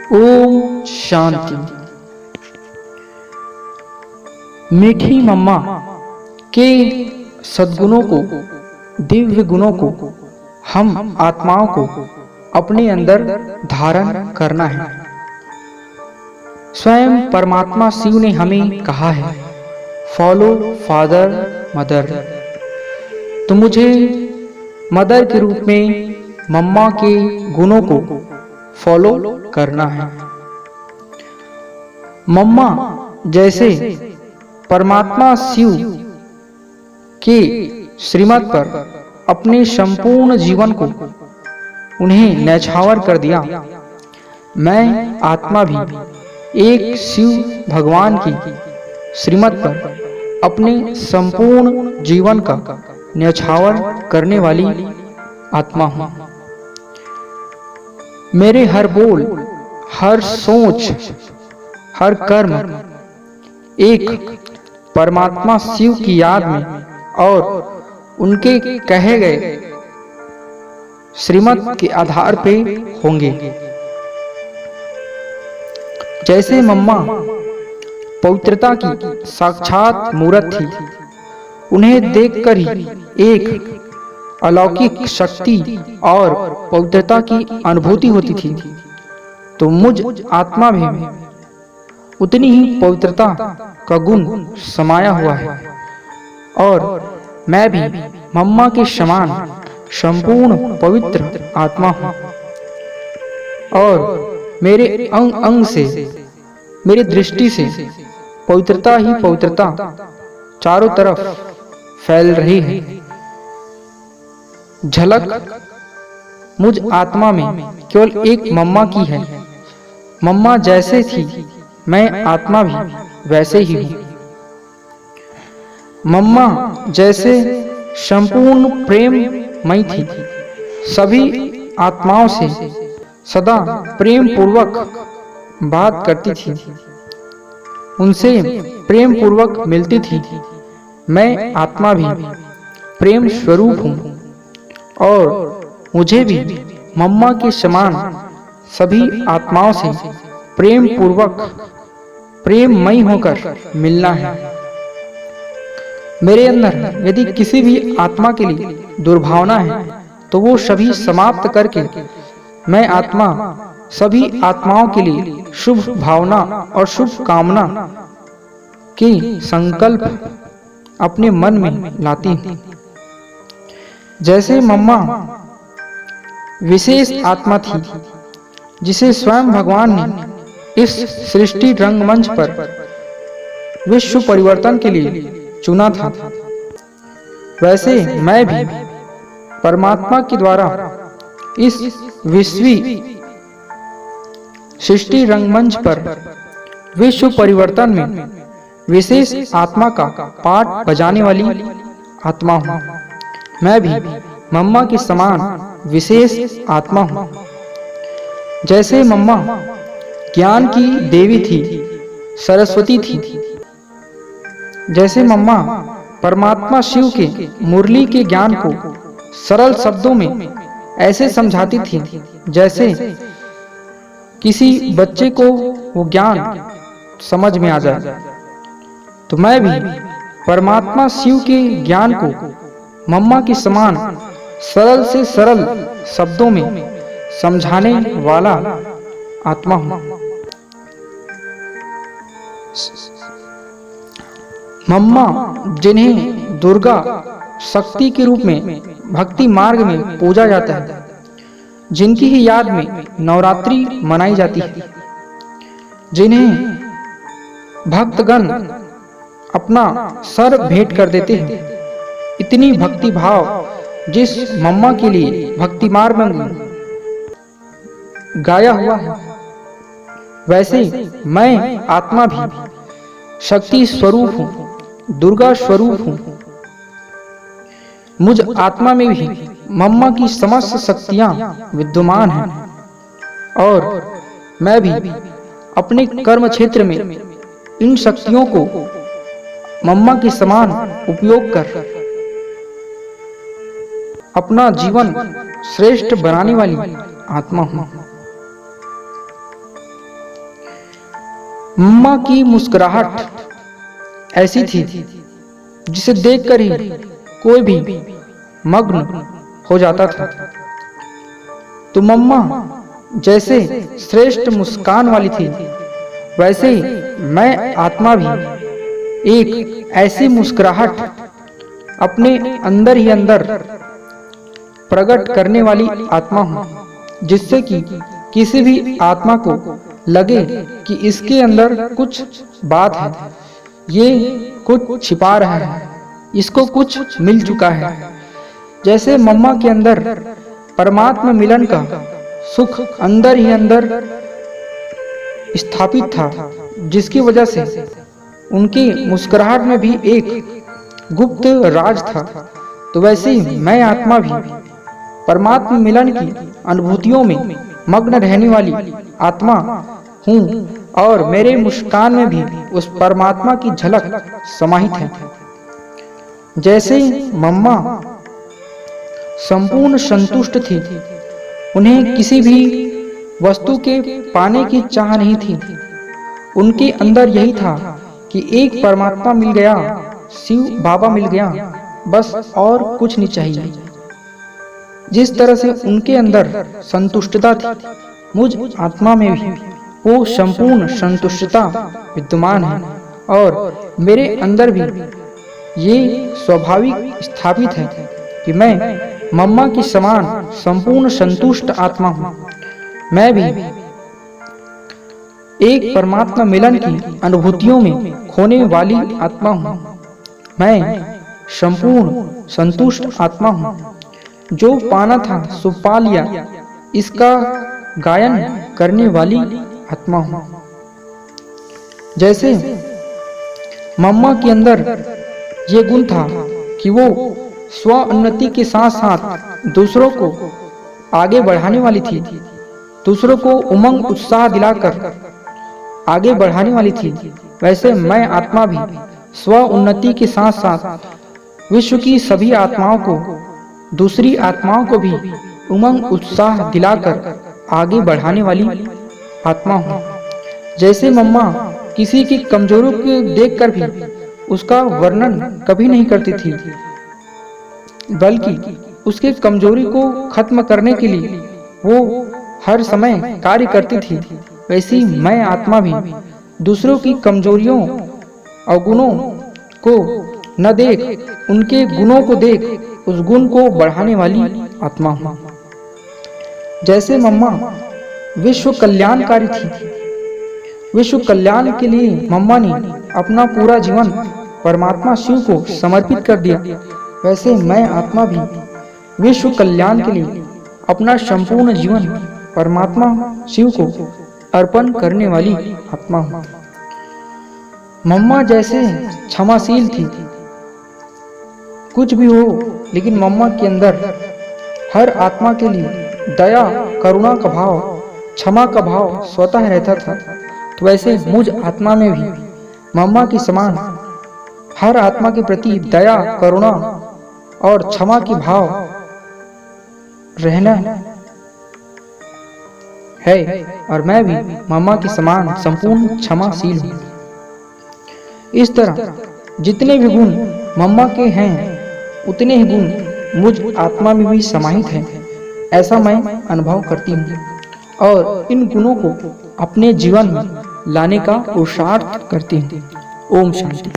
ओम शांति। मीठी मम्मा के सद्गुणों को, दिव्य गुणों को हम आत्माओं को अपने अंदर धारण करना है। स्वयं परमात्मा शिव ने हमें कहा है, फॉलो फादर मदर। तो मुझे मदर के रूप में मम्मा के गुणों को फॉलो करना है। मम्मा जैसे परमात्मा शिव के श्रीमत पर अपने संपूर्ण जीवन को उन्हें न्यौछावर कर दिया, मैं आत्मा भी एक शिव भगवान की श्रीमत पर अपने संपूर्ण जीवन का न्यौछावर करने वाली आत्मा हूँ। मेरे हर बोल, हर सोच, हर कर्म एक परमात्मा शिव की याद में और उनके कहे गए श्रीमत के आधार पे होंगे। जैसे मम्मा पवित्रता की साक्षात मूर्त थी, उन्हें देखकर ही एक अलौकिक शक्ति और पवित्रता की अनुभूति होती थी। तो मुझ आत्मा में उतनी ही पवित्रता का गुण समाया हुआ है और मैं भी मम्मा के समान संपूर्ण पवित्र आत्मा हूँ। और मेरे अंग अंग से, मेरी दृष्टि से पवित्रता ही पवित्रता चारों तरफ फैल रही है। झलक मुझ आत्मा में केवल एक मम्मा की है। मम्मा जैसे थी, मैं आत्मा भी वैसे ही हूँ। मम्मा जैसे संपूर्ण प्रेममयी थी, सभी आत्माओं से सदा प्रेम पूर्वक बात करती थी, उनसे प्रेम पूर्वक मिलती थी। मैं आत्मा भी प्रेम स्वरूप हूँ और मुझे भी मम्मा के समान सभी आत्माओं से प्रेम पूर्वक प्रेममयी होकर मिलना है। मेरे अंदर यदि किसी भी आत्मा के लिए दुर्भावना है तो वो सभी समाप्त करके मैं आत्मा सभी आत्माओं के लिए शुभ भावना और शुभ कामना की संकल्प अपने मन में लाती हूँ। जैसे मम्मा विशेष आत्मा थी जिसे स्वयं भगवान ने इस सृष्टि रंगमंच पर विश्व परिवर्तन के लिए चुना था, वैसे मैं भी परमात्मा के द्वारा इस विश्वी सृष्टि रंगमंच पर विश्व परिवर्तन में विशेष आत्मा का पाठ बजाने वाली आत्मा हूँ। मैं भी मम्मा के समान विशेष आत्मा हूँ। जैसे मम्मा ज्ञान की देवी थी, सरस्वती थी, जैसे मम्मा परमात्मा शिव के मुरली के ज्ञान को सरल शब्दों में ऐसे समझाती थी जैसे किसी बच्चे को वो ज्ञान समझ में आ जाए। तो मैं भी परमात्मा शिव के ज्ञान को मम्मा के समान सरल से सरल शब्दों में समझाने वाला आत्मा हूँ। मम्मा जिन्हें दुर्गा शक्ति के रूप में भक्ति मार्ग में पूजा जाता है, जिनकी ही याद में नवरात्रि मनाई जाती है, जिन्हें भक्तगण अपना सर भेंट कर देते हैं, इतनी भक्ति भाव जिस मम्मा के लिए भक्ति मार्ग में गाया हुआ है, वैसे मैं आत्मा भी शक्ति स्वरूप हूँ, दुर्गा स्वरूप हूँ। मुझ आत्मा में भी मम्मा की समस्त शक्तियां विद्यमान हैं और मैं भी अपने कर्म क्षेत्र में इन शक्तियों को मम्मा के समान उपयोग कर अपना जीवन श्रेष्ठ बनाने वाली आत्मा हूँ। मम्मा की मुस्कुराहट ऐसी थी जिसे देखकर ही कोई भी मग्न हो जाता था। तो मम्मा जैसे श्रेष्ठ मुस्कान वाली थी, वैसे ही मैं आत्मा भी एक ऐसी मुस्कुराहट अपने अंदर ही अंदर प्रकट करने वाली आत्मा हूँ, जिससे कि किसी भी आत्मा को लगे कि इसके अंदर कुछ बात है, ये कुछ छिपा रहा है, इसको कुछ मिल चुका है। जैसे मम्मा के अंदर परमात्मा मिलन का सुख अंदर ही अंदर स्थापित था, जिसकी वजह से उनकी मुस्कुराहट में भी एक गुप्त राज था। तो वैसे ही मैं आत्मा भी परमात्मा मिलन की अनुभूतियों में मग्न रहने वाली आत्मा हूँ, और मेरे मुस्कान में भी उस परमात्मा की झलक समाहित है। जैसे मम्मा संपूर्ण संतुष्ट थी, उन्हें किसी भी वस्तु के पाने की चाह नहीं थी। उनके अंदर यही था कि एक परमात्मा मिल गया, शिव बाबा मिल गया, बस और कुछ नहीं चाहिए। जिस तरह से उनके अंदर संतुष्टता थी, मुझ आत्मा में भी वो संपूर्ण संतुष्टता विद्यमान है, और मेरे अंदर भी ये स्वाभाविक स्थापित है कि मैं मम्मा की समान संपूर्ण संतुष्ट आत्मा हूँ। मैं भी एक परमात्मा मिलन की अनुभूतियों में खोने वाली आत्मा हूँ। मैं संपूर्ण संतुष्ट आत्मा हूँ। जो पाना था सो पा लिया, इसका गायन करने वाली आत्मा हूँ। जैसे मम्मा के अंदर ये गुण था कि वो स्व उन्नति के साथ साथ दूसरों को आगे बढ़ाने वाली थी, दूसरों को उमंग उत्साह दिलाकर आगे बढ़ाने वाली थी। वैसे मैं आत्मा भी स्व उन्नति के साथ साथ विश्व की सभी आत्माओं को, दूसरी आत्माओं को भी उमंग उत्साह दिलाकर आगे बढ़ाने वाली आत्मा हूँ। जैसे मम्मा किसी की कमजोरी को देखकर भी उसका वर्णन कभी नहीं करती थी, बल्कि उसके कमजोरी को खत्म करने के लिए वो हर समय कार्य करती थी। वैसी मैं आत्मा भी दूसरों की कमजोरियों और गुणों को न देख, उनके गुणों को देख उस गुण को बढ़ाने वाली आत्मा हूँ। जैसे मम्मा विश्व कल्याणकारी थी, विश्व कल्याण के लिए मम्मा ने अपना पूरा जीवन परमात्मा शिव को समर्पित कर दिया। वैसे मैं आत्मा भी विश्व कल्याण के लिए अपना संपूर्ण जीवन परमात्मा शिव को अर्पण करने वाली आत्मा हूँ। मम्मा जैसे क्षमाशील थी, कुछ भी हो, लेकिन मम्मा के अंदर हर आत्मा के लिए दया, करुणा का भाव, क्षमा का भाव स्वतः रहता था। तो वैसे मुझ आत्मा में भी मम्मा की समान हर आत्मा के प्रति दया, करुणा और क्षमा की भाव रहना है, और मैं भी मम्मा के समान संपूर्ण क्षमाशील हूँ। इस तरह जितने भी गुण मम्मा के हैं, उतने ही गुण मुझ आत्मा में भी समाहित हैं, ऐसा मैं अनुभव करती हूँ, और इन गुणों को अपने जीवन में लाने का पुरुषार्थ करती हूँ। ओम शांति।